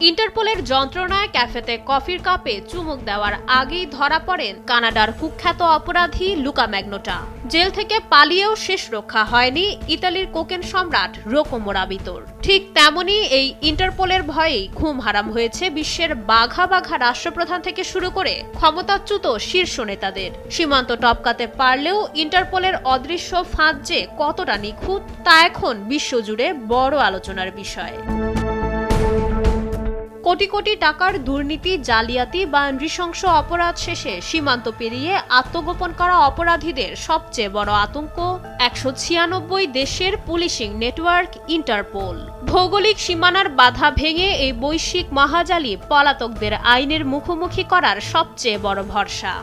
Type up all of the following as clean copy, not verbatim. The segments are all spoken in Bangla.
ইন্টারপোলের যন্ত্রণায় ক্যাফেতে কফির কাপে চুমুক দেওয়ার আগেই ধরা পড়েন কানাডার কুখ্যাত অপরাধী লুকা ম্যাগনোটা। জেল থেকে পালিয়েও শেষ রক্ষা হয়নি ইতালির কোকেন সম্রাট রোকো মোরাবিতোর। ঠিক তেমনই এই ইন্টারপোলের ভয়েই ঘুম হারাম হয়েছে বিশ্বের বাঘা বাঘা রাষ্ট্রপ্রধান থেকে শুরু করে ক্ষমতাচ্যুত শীর্ষ নেতাদের। সীমান্ত টপকাতে পারলেও ইন্টারপোলের অদৃশ্য ফাঁদ যে কতটা নিখুঁত তা এখন বিশ্বজুড়ে বড় আলোচনার বিষয়। কোটি কোটি টাকার দুর্নীতি, জালিয়াতি বা নৃশংস অপরাধ শেষে সীমান্ত পেরিয়ে আত্মগোপন করা অপরাধীদের সবচেয়ে বড় আতঙ্ক ১৯৬ দেশের পুলিশিং নেটওয়ার্ক ইন্টারপোল। ভৌগোলিক সীমানার বাধা ভেঙে এই বৈশ্বিক মহাজালি পলাতকদের আইনের মুখোমুখি করার সবচেয়ে বড় ভরসা।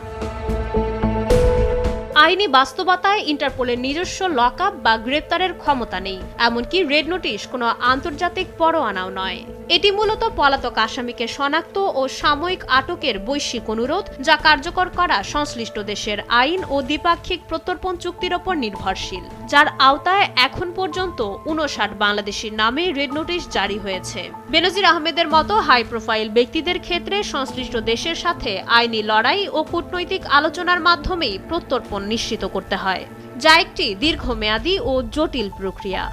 আইনি বাস্তবতায় ইন্টারপোলের নিজস্ব লকআপ বা গ্রেপ্তারের ক্ষমতা নেই, এমনকি রেড নোটিশ কোনো আন্তর্জাতিক পরোয়ানাও নয়। এটি মূলত পলাতক আসামিকে শনাক্ত ও সাময়িক আটকের বৈশ্বিক অনুরোধ, যা কার্যকর করা সংশ্লিষ্ট দেশের আইন ও দ্বিপাক্ষিক প্রত্যর্পণ চুক্তির ওপর নির্ভরশীল, যার আওতায় এখন পর্যন্ত ৫৯ বাংলাদেশির নামে রেড নোটিশ জারি হয়েছে। বেনজির আহমেদের মতো হাই প্রোফাইল ব্যক্তিদের ক্ষেত্রে সংশ্লিষ্ট দেশের সাথে আইনি লড়াই ও কূটনৈতিক আলোচনার মাধ্যমেই প্রত্যর্পণ নিশ্চিত করতে হয়, যা একটি দীর্ঘমেয়াদী ও জটিল প্রক্রিয়া।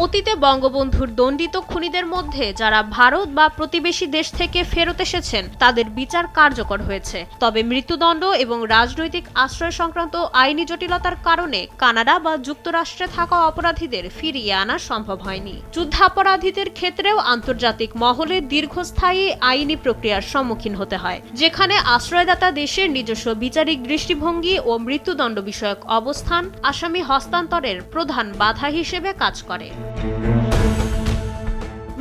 অতীতে বঙ্গবন্ধুর দণ্ডিত খুনিদের মধ্যে যারা ভারত বা প্রতিবেশী দেশ থেকে ফেরত এসেছেন তাদের বিচার কার্যকর হয়েছে, তবে মৃত্যুদণ্ড এবং রাজনৈতিক আশ্রয় সংক্রান্ত আইনি জটিলতার কারণে কানাডা বা যুক্তরাষ্ট্রে থাকা অপরাধীদের ফিরিয়ে আনা সম্ভব হয়নি। যুদ্ধাপরাধীদের ক্ষেত্রেও আন্তর্জাতিক মহলে দীর্ঘস্থায়ী আইনি প্রক্রিয়ার সম্মুখীন হতে হয়, যেখানে আশ্রয়দাতা দেশের নিজস্ব বিচারিক দৃষ্টিভঙ্গি ও মৃত্যুদণ্ড বিষয়ক অবস্থান আসামি হস্তান্তরের প্রধান বাধা হিসেবে কাজ করে।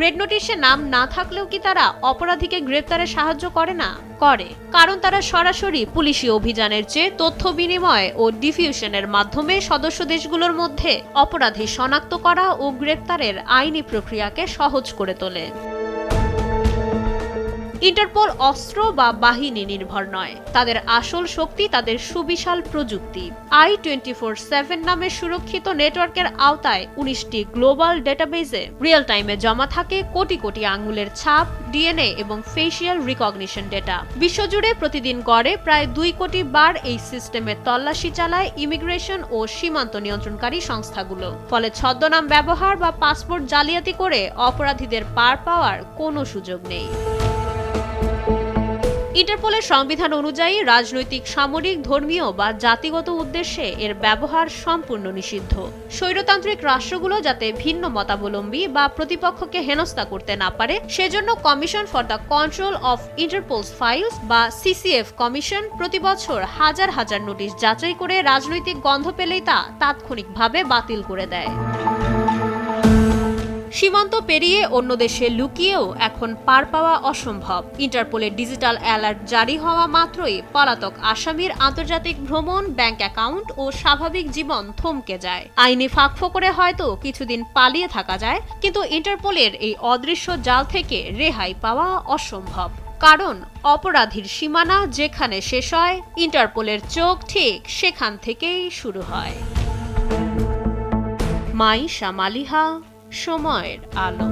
রেড নোটিশে নাম না থাকলেও কি তারা অপরাধীকে গ্রেপ্তারে সাহায্য করে না? করে, কারণ তারা সরাসরি পুলিশি অভিযানের চেয়ে তথ্য বিনিময় ও ডিফিউশনের মাধ্যমে সদস্য দেশগুলোর মধ্যে অপরাধী শনাক্ত করা ও গ্রেপ্তারের আইনি প্রক্রিয়াকে সহজ করে তোলে। ইন্টারপোল অস্ত্র বা বাহিনী নির্ভর নয়, তাদের আসল শক্তি তাদের সুবিশাল প্রযুক্তি। I-24/7 নামে সুরক্ষিত নেটওয়ার্কের আওতায় ১৯টি গ্লোবাল ডেটাবেজে রিয়েল টাইমে জমা থাকে কোটি কোটি আঙ্গুলের ছাপ, ডিএনএ এবং ফেসিয়াল রিকগনিশন ডেটা। বিশ্বজুড়ে প্রতিদিন গড়ে প্রায় ২ কোটি বার এই সিস্টেমের তল্লাশি চালায় ইমিগ্রেশন ও সীমান্ত নিয়ন্ত্রণকারী সংস্থাগুলো। ফলে ছদ্মনাম ব্যবহার বা পাসপোর্ট জালিয়াতি করে অপরাধীদের পার পাওয়ার কোনো সুযোগ নেই। ইন্টারপোলের সংবিধান অনুযায়ী রাজনৈতিক, সামরিক, ধর্মীয় বা জাতিগত উদ্দেশ্যে এর ব্যবহার সম্পূর্ণ নিষিদ্ধ। স্বৈরতান্ত্রিক রাষ্ট্রগুলো যাতে ভিন্ন মতাবলম্বী বা প্রতিপক্ষকে হেনস্থা করতে না পারে, সেজন্য commission for the control of Interpol's files বা CCF কমিশন প্রতি বছর হাজার হাজার নোটিশ যাচাই করে রাজনৈতিক গন্ধ পেলেই তা তাৎক্ষণিকভাবে বাতিল করে দেয়। সীমান্ত পেরিয়ে অন্য দেশে লুকিয়েও এখন পার পাওয়া অসম্ভব। ইন্টারপোলের ডিজিটাল অ্যালার্ট জারি হওয়া মাত্রই পলাতক আসামির আন্তর্জাতিক ভ্রমণ, ব্যাংক অ্যাকাউন্ট ও স্বাভাবিক জীবন থমকে যায়। আইনি ফাঁকফোকরে হয়তো কিছুদিন পালিয়ে থাকা যায়, কিন্তু ইন্টারপোলের এই অদৃশ্য জাল থেকে রেহাই পাওয়া অসম্ভব। কারণ অপরাধীর সীমানা যেখানে শেষ হয়, ইন্টারপোলের চোখ ঠিক সেখান থেকেই শুরু হয়। মাইশা মালিহা, সময়ের আলো।